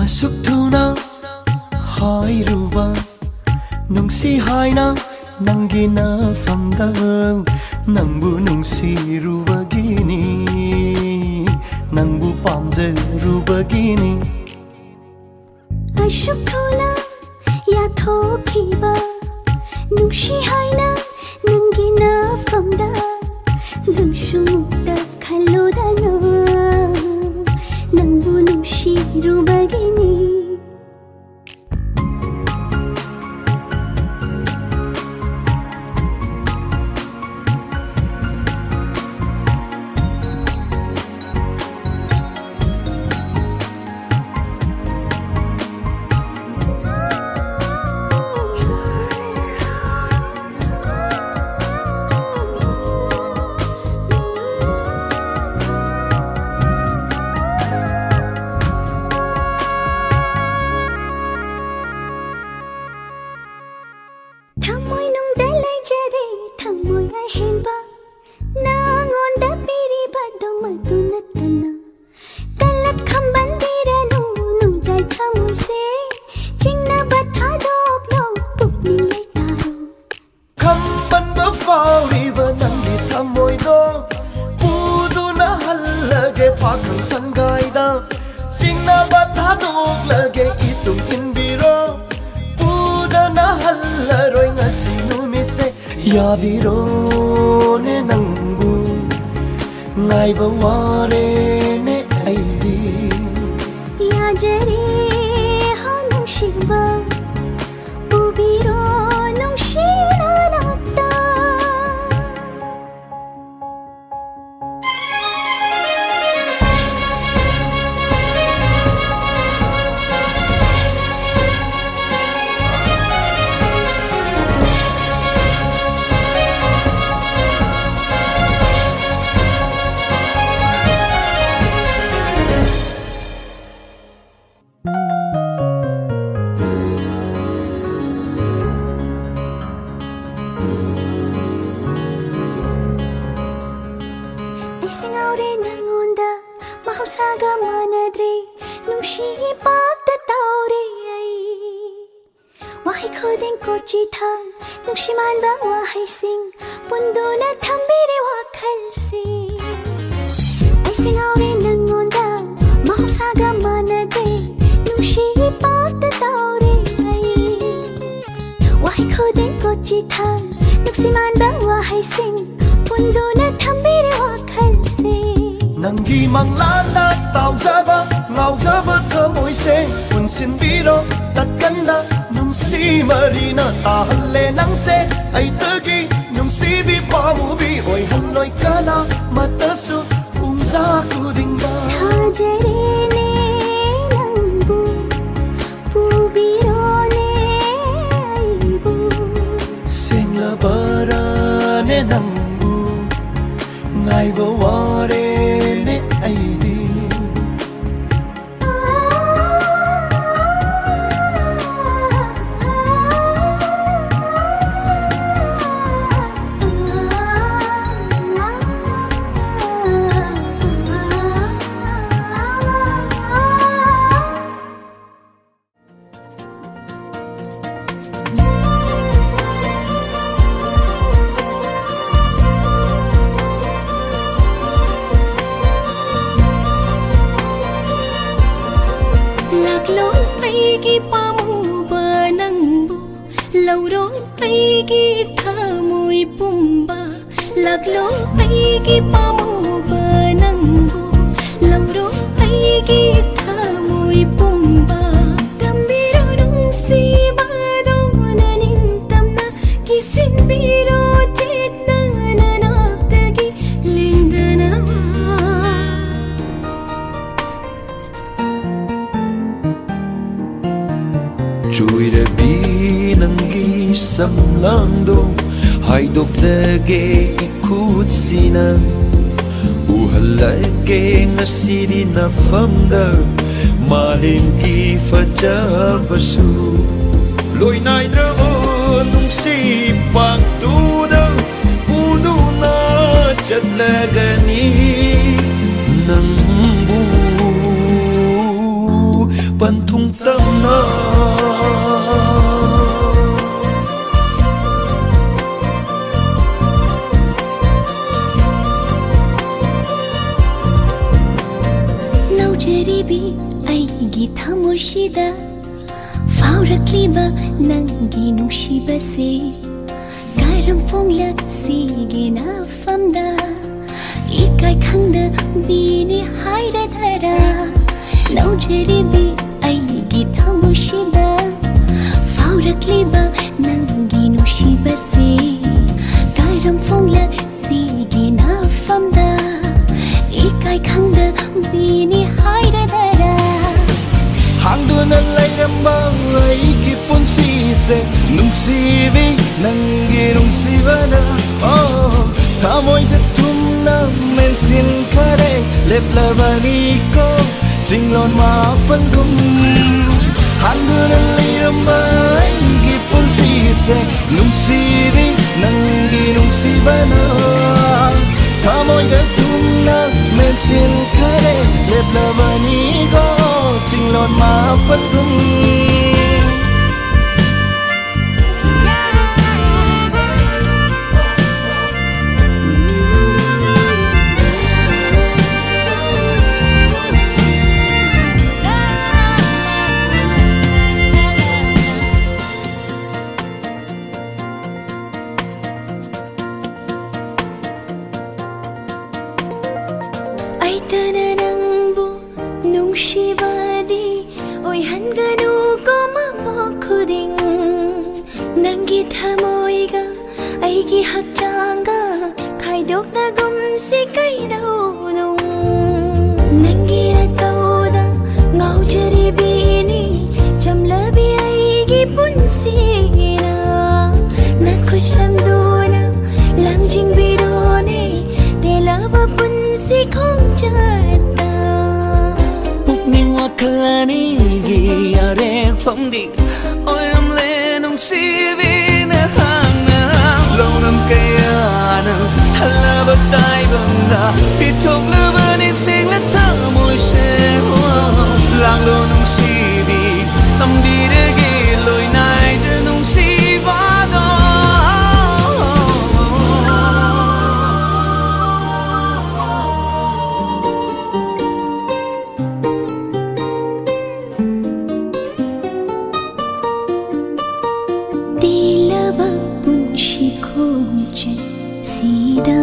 Asuk thuna hairuba nungsi haina nangina famda nangbu nungsi rubagini nangbu pamje rubagini Asuk thuna ya thokiba nungsi haina nangina famda nangsu mukta khalodana nangbu nungsi rubagini Thamoi nung dalai jade thamoi ai henba nangon da piri badong madunatana kalat khambandira nung jai thamoi se chingna batha dok lo pukning lai taro khamban ba fauriba nangi thamoi do puduna hallage pakhang sangai da singna batha dok lage itung inbiro pudana hallaroi ngasi numise yabiro ne nangbu ngaiba ware ne aidi yajare ha nung shiba pubiro nung shira nakta Singaure nangonda mahausaga manadre nushi pakta taure ai wahi khodeng kochi thang nushi man ba wahi sing punduna thambire wakhal se ai singaure nangonda mahausaga manadre nushi pakta taure ai wahi khodeng kochi thang nushi man ba wahi sing punduna thambire wakhal Nangi manglana tauzaba ngauzaba thamoi se punsin biro tatkanda nungsi marina tahalle nangse ai tagi nungsi bi pamu bi oi halloi kana matasu umza kudinga thajare ne nangbu pubiro ne aibu sengla bara ne nangbu ngaiba ware ne aidi Laklo aigi pamu banangbu lauro aigi thamoi pumba laklo aigi pamu banangbu lauro aigi thamoi pumba tambiro nungsi bado nanin tamna kisin biro chetna nanaptagi lindana Chui da bi nangi sam ꯂꯥꯡꯗꯣ ꯍꯥꯏꯗꯣꯛꯂꯒꯦ ꯏꯈꯨꯠꯁꯤꯅ ꯎꯍꯜꯂꯒꯦ ꯉꯁꯤꯗꯤ ꯅꯐꯝꯗ ꯃꯥꯂꯦꯝꯒꯤ ꯐꯖꯕꯁꯨ ꯂꯣꯏꯅꯥꯏꯗ꯭ꯔꯕ ꯅꯨꯡꯁꯤꯕꯥꯛꯇꯨꯗ ꯎꯗꯨꯅ ꯆꯠꯂꯒꯅꯤ ꯅꯪꯕꯨ ꯄꯟꯊꯨꯡ ꯇꯝꯅ ꯅꯧꯖꯔꯤꯕꯤ ꯑꯩꯒꯤ ꯊꯃꯣꯏꯁꯤꯗ ꯐꯥꯎꯔꯛꯂꯤꯕ ꯅꯪꯒꯤ ꯅꯨꯡꯁꯤꯕꯁꯦ ꯀꯔꯝ ꯐꯣꯡꯂꯛꯁꯤꯒꯦ ꯅꯐꯝꯗ 이까이 ꯈꯪꯗꯕꯤ니 하이라다라 너저리비 아이기 타무시다 파우락리바 낭기 누시바세 가람 퐁락시기 나팜다 이까이 칸다비니 하이라다라 한두는 레이람바 아이기 폰시세 눅시비 낭기 눅시바나 타모이드 tumna mensin kare leplabani ko jinglon ma palgum handunan lirambai gipun sise nungsibi nangi nungsibana tamoy tumna mensin kare leplabani ko jinglon ma palgum 아이따나 낭부 농시바디 오이한가누 꼬마먹후딩 난기 타모이가 아이기 학장가 가이독나금시 가이다오농 난기라 떠오다 ngau저리비니 잠라비 아이기 분시나 나쿠샴도나 람징비로네 텔라바 si không chata Pukning wakalani giyarek famdi Oi ram le nung sivi na hangna Lâu năm kaya na Hala batay bangda Pitok labani sing na tamoy seho Lang lo nung sivi Tambi regi loy nai de nung sivado Dilaba punshi khom chen sida